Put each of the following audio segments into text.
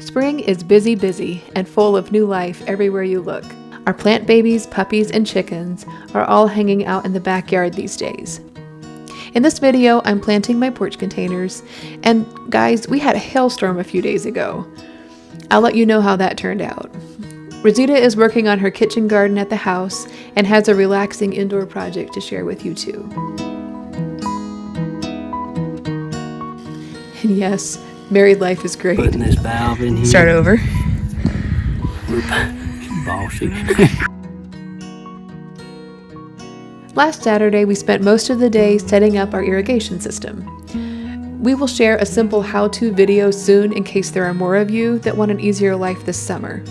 Spring is busy, busy, and full of new life everywhere you look. Our plant babies, puppies, and chickens are all hanging out in the backyard these days. In this video, I'm planting my porch containers, and guys, we had a hailstorm a few days ago. I'll let you know how that turned out. Rosita is working on her kitchen garden at the house and has a relaxing indoor project to share with you too. And yes, married life is great. Putting this valve in here. Start over. Bossy. Last Saturday, we spent most of the day setting up our irrigation system. We will share a simple how-to video soon in case there are more of you that want an easier life this summer.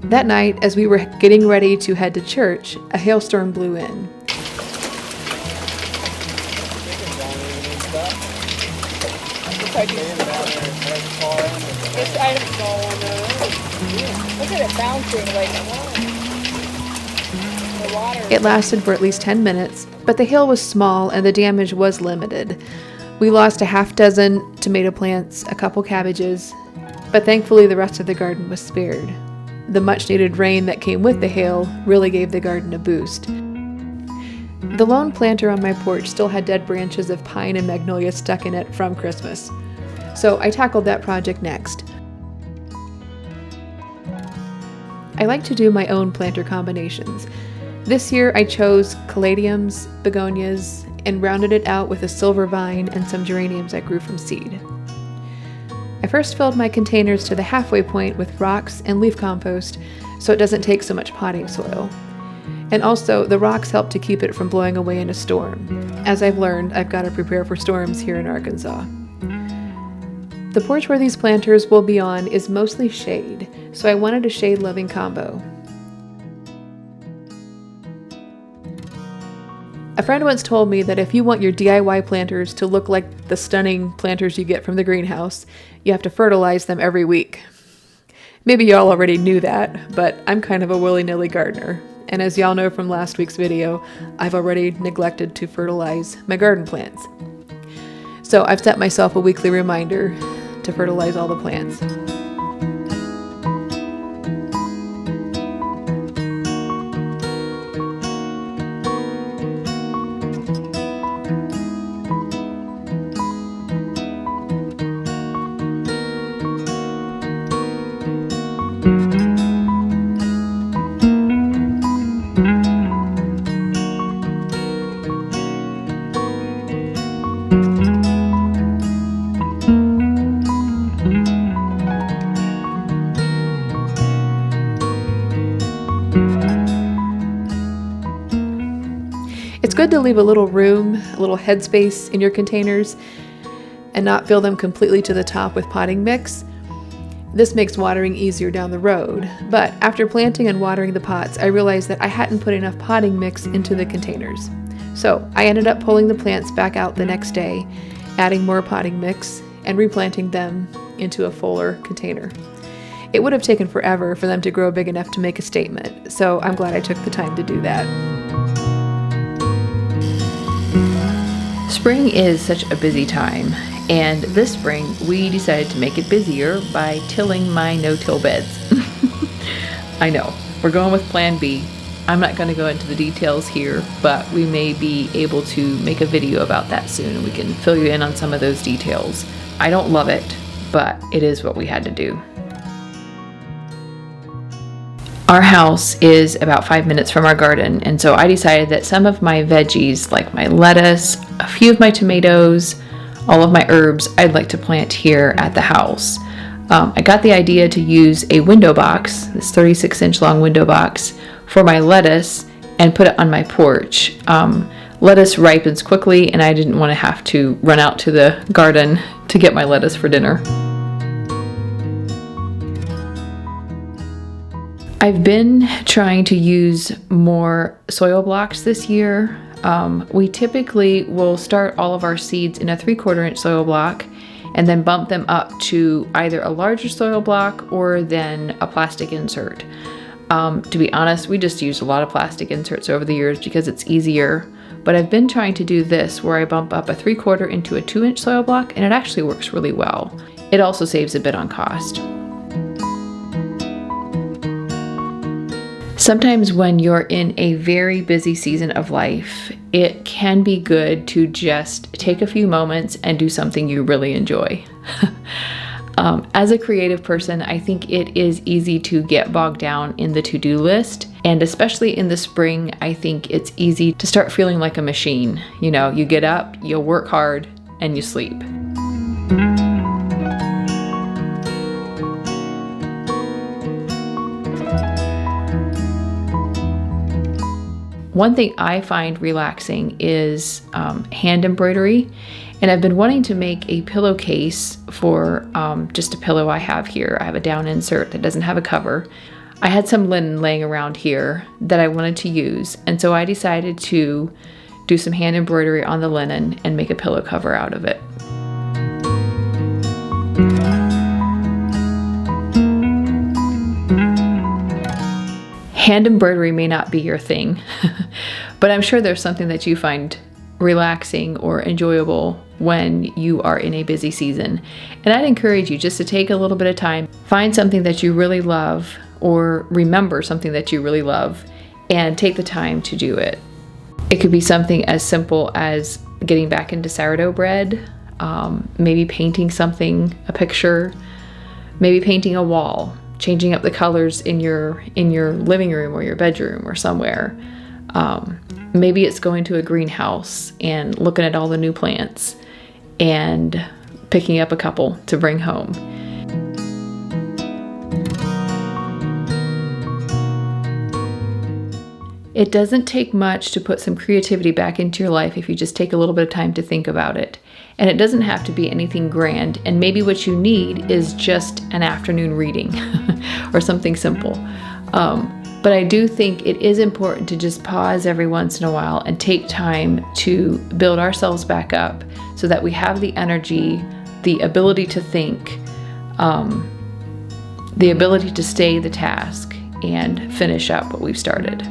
That night, as we were getting ready to head to church, a hailstorm blew in. It lasted for at least 10 minutes, but the hail was small and the damage was limited. We lost a half dozen tomato plants, a couple cabbages, but thankfully the rest of the garden was spared. The much-needed rain that came with the hail really gave the garden a boost. The lone planter on my porch still had dead branches of pine and magnolia stuck in it from Christmas, so I tackled that project next. I like to do my own planter combinations. This year I chose caladiums, begonias, and rounded it out with a silver vine and some geraniums I grew from seed. I first filled my containers to the halfway point with rocks and leaf compost so it doesn't take so much potting soil. And also, the rocks help to keep it from blowing away in a storm. As I've learned, I've got to prepare for storms here in Arkansas. The porch where these planters will be on is mostly shade, so I wanted a shade-loving combo. A friend once told me that if you want your DIY planters to look like the stunning planters you get from the greenhouse, you have to fertilize them every week. Maybe y'all already knew that, but I'm kind of a willy-nilly gardener. And as y'all know from last week's video, I've already neglected to fertilize my garden plants. So I've set myself a weekly reminder to fertilize all the plants. It's good to leave a little room, a little headspace in your containers and not fill them completely to the top with potting mix. This makes watering easier down the road, but after planting and watering the pots, I realized that I hadn't put enough potting mix into the containers. So I ended up pulling the plants back out the next day, adding more potting mix, and replanting them into a fuller container. It would have taken forever for them to grow big enough to make a statement, so I'm glad I took the time to do that. Spring is such a busy time, and this spring we decided to make it busier by tilling my no-till beds. I know, we're going with Plan B. I'm not going to go into the details here, but we may be able to make a video about that soon, and we can fill you in on some of those details. I don't love it, but it is what we had to do. Our house is about 5 minutes from our garden, and so I decided that some of my veggies, like my lettuce, a few of my tomatoes, all of my herbs, I'd like to plant here at the house. I got the idea to use a window box, this 36-inch long window box, for my lettuce and put it on my porch. Lettuce ripens quickly, and I didn't want to have to run out to the garden to get my lettuce for dinner. I've been trying to use more soil blocks this year. We typically will start all of our seeds in a 3/4 inch soil block and then bump them up to either a larger soil block or then a plastic insert. To be honest, we just used a lot of plastic inserts over the years because it's easier But I've been trying to do this where I bump up a 3/4 into a 2-inch soil block, and it actually works really well. It also saves a bit on cost. Sometimes when you're in a very busy season of life, it can be good to just take a few moments and do something you really enjoy. As a creative person, I think it is easy to get bogged down in the to-do list. And especially in the spring, I think it's easy to start feeling like a machine. You know, you get up, you work hard, and you sleep. One thing I find relaxing is hand embroidery, and I've been wanting to make a pillowcase for just a pillow I have here. I have a down insert that doesn't have a cover. I had some linen laying around here that I wanted to use, and so I decided to do some hand embroidery on the linen and make a pillow cover out of it. Hand embroidery may not be your thing, but I'm sure there's something that you find relaxing or enjoyable when you are in a busy season. And I'd encourage you just to take a little bit of time, find something that you really love, or remember something that you really love, and take the time to do it. It could be something as simple as getting back into sourdough bread, maybe painting something, a picture, maybe painting a wall, changing up the colors in your living room or your bedroom or somewhere. Maybe it's going to a greenhouse and looking at all the new plants and picking up a couple to bring home. It doesn't take much to put some creativity back into your life if you just take a little bit of time to think about it. And it doesn't have to be anything grand, and maybe what you need is just an afternoon reading or something simple. But I do think it is important to just pause every once in a while and take time to build ourselves back up so that we have the energy, the ability to think, the ability to stay the task and finish up what we've started.